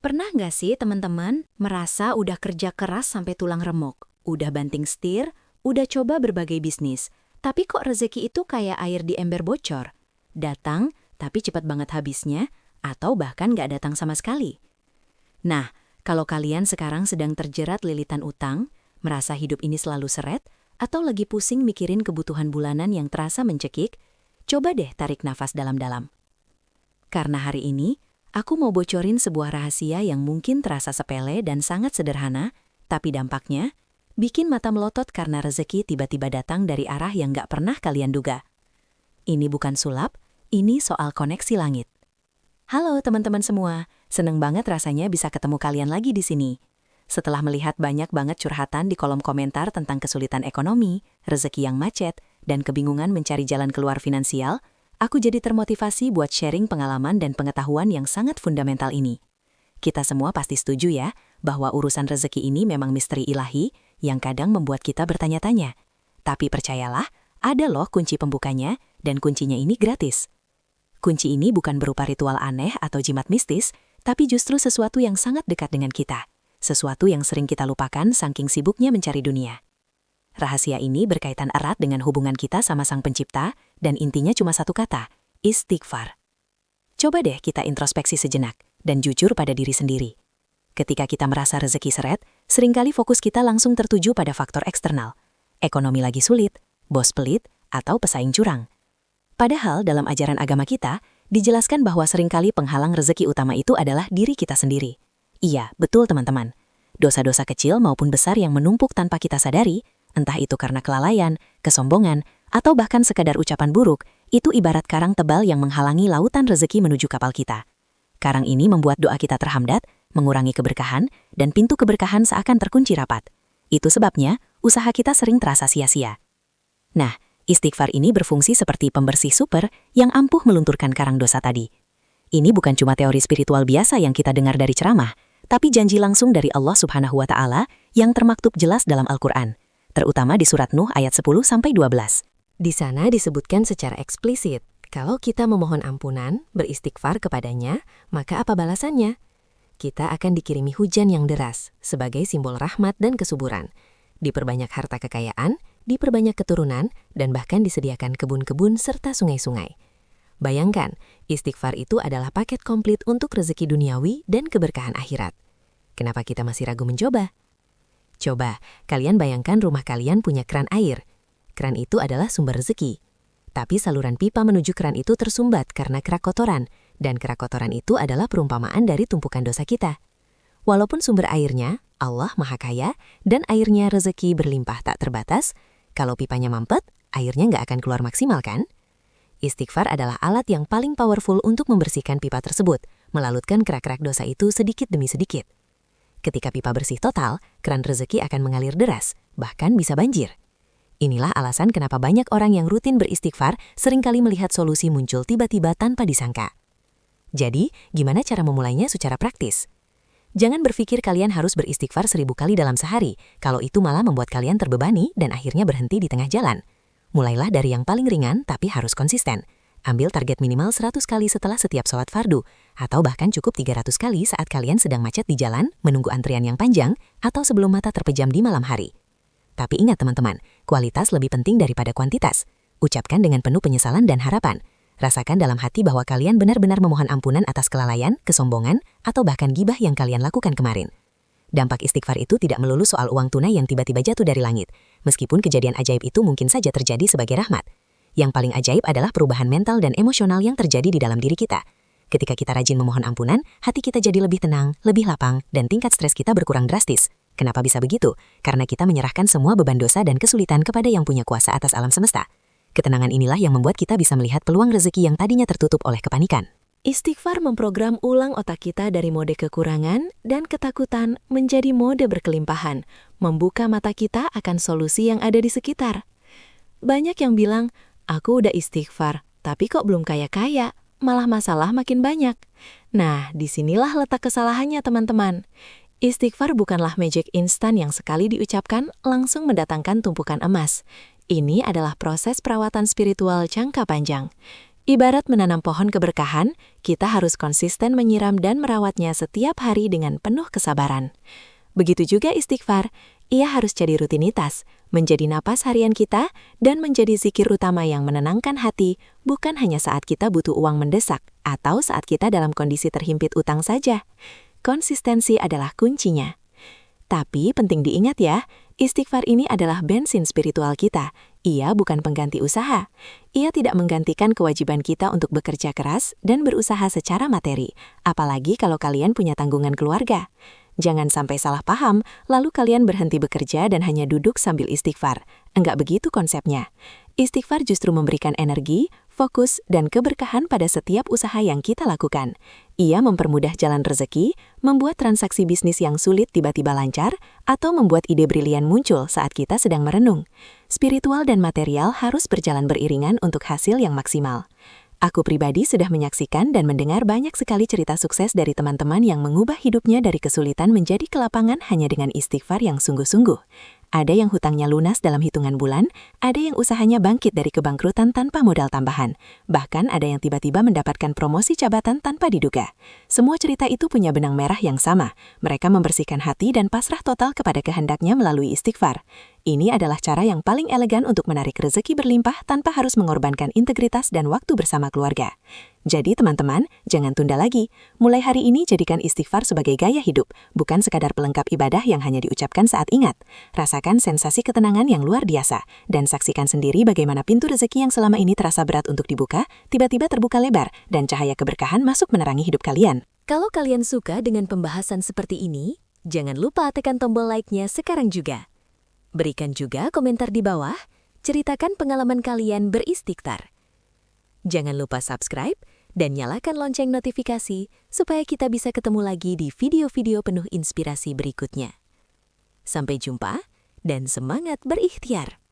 Pernah nggak sih teman-teman merasa udah kerja keras sampai tulang remuk, udah banting setir, udah coba berbagai bisnis, tapi kok rezeki itu kayak air di ember bocor? Datang, tapi cepat banget habisnya, atau bahkan nggak datang sama sekali? Nah, kalau kalian sekarang sedang terjerat lilitan utang, merasa hidup ini selalu seret, atau lagi pusing mikirin kebutuhan bulanan yang terasa mencekik, coba deh tarik nafas dalam-dalam. Karena hari ini, aku mau bocorin sebuah rahasia yang mungkin terasa sepele dan sangat sederhana, tapi dampaknya bikin mata melotot karena rezeki tiba-tiba datang dari arah yang nggak pernah kalian duga. Ini bukan sulap, ini soal koneksi langit. Halo teman-teman semua, seneng banget rasanya bisa ketemu kalian lagi di sini. Setelah melihat banyak banget curhatan di kolom komentar tentang kesulitan ekonomi, rezeki yang macet, dan kebingungan mencari jalan keluar finansial, aku jadi termotivasi buat sharing pengalaman dan pengetahuan yang sangat fundamental ini. Kita semua pasti setuju ya, bahwa urusan rezeki ini memang misteri ilahi yang kadang membuat kita bertanya-tanya. Tapi percayalah, ada loh kunci pembukanya, dan kuncinya ini gratis. Kunci ini bukan berupa ritual aneh atau jimat mistis, tapi justru sesuatu yang sangat dekat dengan kita. Sesuatu yang sering kita lupakan saking sibuknya mencari dunia. Rahasia ini berkaitan erat dengan hubungan kita sama Sang Pencipta, dan intinya cuma satu kata, istighfar. Coba deh kita introspeksi sejenak, dan jujur pada diri sendiri. Ketika kita merasa rezeki seret, seringkali fokus kita langsung tertuju pada faktor eksternal. Ekonomi lagi sulit, bos pelit, atau pesaing curang. Padahal dalam ajaran agama kita, dijelaskan bahwa seringkali penghalang rezeki utama itu adalah diri kita sendiri. Iya, betul teman-teman. Dosa-dosa kecil maupun besar yang menumpuk tanpa kita sadari, entah itu karena kelalaian, kesombongan, atau bahkan sekadar ucapan buruk, itu ibarat karang tebal yang menghalangi lautan rezeki menuju kapal kita. Karang ini membuat doa kita terhambat, mengurangi keberkahan, dan pintu keberkahan seakan terkunci rapat. Itu sebabnya, usaha kita sering terasa sia-sia. Nah, istighfar ini berfungsi seperti pembersih super yang ampuh melunturkan karang dosa tadi. Ini bukan cuma teori spiritual biasa yang kita dengar dari ceramah, tapi janji langsung dari Allah Subhanahu wa Ta'ala yang termaktub jelas dalam Al-Quran, terutama di surat Nuh ayat 10-12. Di sana disebutkan secara eksplisit, kalau kita memohon ampunan, beristighfar kepadanya, maka apa balasannya? Kita akan dikirimi hujan yang deras, sebagai simbol rahmat dan kesuburan. Diperbanyak harta kekayaan, diperbanyak keturunan, dan bahkan disediakan kebun-kebun serta sungai-sungai. Bayangkan, istighfar itu adalah paket komplit untuk rezeki duniawi dan keberkahan akhirat. Kenapa kita masih ragu mencoba? Coba, kalian bayangkan rumah kalian punya keran air. Keran itu adalah sumber rezeki. Tapi saluran pipa menuju keran itu tersumbat karena kerak kotoran, dan kerak kotoran itu adalah perumpamaan dari tumpukan dosa kita. Walaupun sumber airnya, Allah Maha Kaya, dan airnya rezeki berlimpah tak terbatas, kalau pipanya mampet, airnya nggak akan keluar maksimal kan? Istighfar adalah alat yang paling powerful untuk membersihkan pipa tersebut, melalutkan kerak-kerak dosa itu sedikit demi sedikit. Ketika pipa bersih total, keran rezeki akan mengalir deras, bahkan bisa banjir. Inilah alasan kenapa banyak orang yang rutin beristighfar seringkali melihat solusi muncul tiba-tiba tanpa disangka. Jadi, gimana cara memulainya secara praktis? Jangan berpikir kalian harus beristighfar 1000 kali dalam sehari, kalau itu malah membuat kalian terbebani dan akhirnya berhenti di tengah jalan. Mulailah dari yang paling ringan tapi harus konsisten. Ambil target minimal 100 kali setelah setiap sholat fardu, atau bahkan cukup 300 kali saat kalian sedang macet di jalan, menunggu antrian yang panjang, atau sebelum mata terpejam di malam hari. Tapi ingat teman-teman, kualitas lebih penting daripada kuantitas. Ucapkan dengan penuh penyesalan dan harapan. Rasakan dalam hati bahwa kalian benar-benar memohon ampunan atas kelalaian, kesombongan, atau bahkan gibah yang kalian lakukan kemarin. Dampak istighfar itu tidak melulu soal uang tunai yang tiba-tiba jatuh dari langit. Meskipun kejadian ajaib itu mungkin saja terjadi sebagai rahmat. Yang paling ajaib adalah perubahan mental dan emosional yang terjadi di dalam diri kita. Ketika kita rajin memohon ampunan, hati kita jadi lebih tenang, lebih lapang, dan tingkat stres kita berkurang drastis. Kenapa bisa begitu? Karena kita menyerahkan semua beban dosa dan kesulitan kepada yang punya kuasa atas alam semesta. Ketenangan inilah yang membuat kita bisa melihat peluang rezeki yang tadinya tertutup oleh kepanikan. Istighfar memprogram ulang otak kita dari mode kekurangan dan ketakutan menjadi mode berkelimpahan, membuka mata kita akan solusi yang ada di sekitar. Banyak yang bilang, aku udah istighfar, tapi kok belum kaya-kaya, malah masalah makin banyak. Nah, disinilah letak kesalahannya teman-teman. Istighfar bukanlah magic instan yang sekali diucapkan langsung mendatangkan tumpukan emas. Ini adalah proses perawatan spiritual jangka panjang. Ibarat menanam pohon keberkahan, kita harus konsisten menyiram dan merawatnya setiap hari dengan penuh kesabaran. Begitu juga istighfar, ia harus jadi rutinitas, menjadi napas harian kita, dan menjadi zikir utama yang menenangkan hati, bukan hanya saat kita butuh uang mendesak, atau saat kita dalam kondisi terhimpit utang saja. Konsistensi adalah kuncinya. Tapi penting diingat ya, istighfar ini adalah bensin spiritual kita. Ia bukan pengganti usaha. Ia tidak menggantikan kewajiban kita untuk bekerja keras dan berusaha secara materi, apalagi kalau kalian punya tanggungan keluarga. Jangan sampai salah paham, lalu kalian berhenti bekerja dan hanya duduk sambil istighfar. Enggak begitu konsepnya. Istighfar justru memberikan energi, fokus, dan keberkahan pada setiap usaha yang kita lakukan. Ia mempermudah jalan rezeki, membuat transaksi bisnis yang sulit tiba-tiba lancar, atau membuat ide brilian muncul saat kita sedang merenung. Spiritual dan material harus berjalan beriringan untuk hasil yang maksimal. Aku pribadi sudah menyaksikan dan mendengar banyak sekali cerita sukses dari teman-teman yang mengubah hidupnya dari kesulitan menjadi kelapangan hanya dengan istighfar yang sungguh-sungguh. Ada yang hutangnya lunas dalam hitungan bulan, ada yang usahanya bangkit dari kebangkrutan tanpa modal tambahan. Bahkan ada yang tiba-tiba mendapatkan promosi jabatan tanpa diduga. Semua cerita itu punya benang merah yang sama. Mereka membersihkan hati dan pasrah total kepada kehendaknya melalui istighfar. Ini adalah cara yang paling elegan untuk menarik rezeki berlimpah tanpa harus mengorbankan integritas dan waktu bersama keluarga. Jadi teman-teman, jangan tunda lagi. Mulai hari ini jadikan istighfar sebagai gaya hidup, bukan sekadar pelengkap ibadah yang hanya diucapkan saat ingat. Rasakan sensasi ketenangan yang luar biasa, dan saksikan sendiri bagaimana pintu rezeki yang selama ini terasa berat untuk dibuka, tiba-tiba terbuka lebar, dan cahaya keberkahan masuk menerangi hidup kalian. Kalau kalian suka dengan pembahasan seperti ini, jangan lupa tekan tombol like-nya sekarang juga. Berikan juga komentar di bawah, ceritakan pengalaman kalian beristighfar. Jangan lupa subscribe dan nyalakan lonceng notifikasi supaya kita bisa ketemu lagi di video-video penuh inspirasi berikutnya. Sampai jumpa dan semangat berikhtiar!